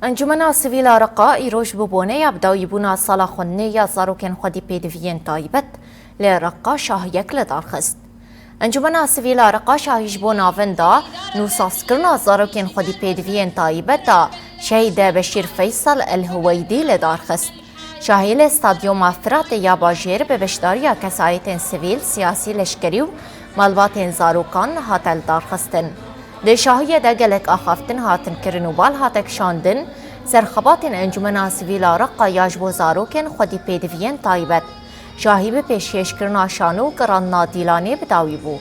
انجمنا سویلا رقا ایروش ببونه یبدایی بونا سالا خوننه یا زاروکن خودی پیدوین تایبت لرقا شاه یک لدارخست. انجمنا سویلا رقا شاهیش بونا وندا نوساس کرنا زاروکن خودی پیدوین تایبت دا شهید بشیر فیصل الهویدی لدارخست. شاهیل استادیوم افراد یا باجیر به بشداری کسایت سویل سیاسی لشکری و مالبات زاروکان هاتل دارخستن. لشاهی دگلک آخافتن هاتن کرن و بال هاتک شاندن سرخبات انجمنا سویلا رقا یاجبو زاروکن خودی پیدوین تایبت شاهی به پیشکش کرنا شانو گران نادیلانه بداوی بو.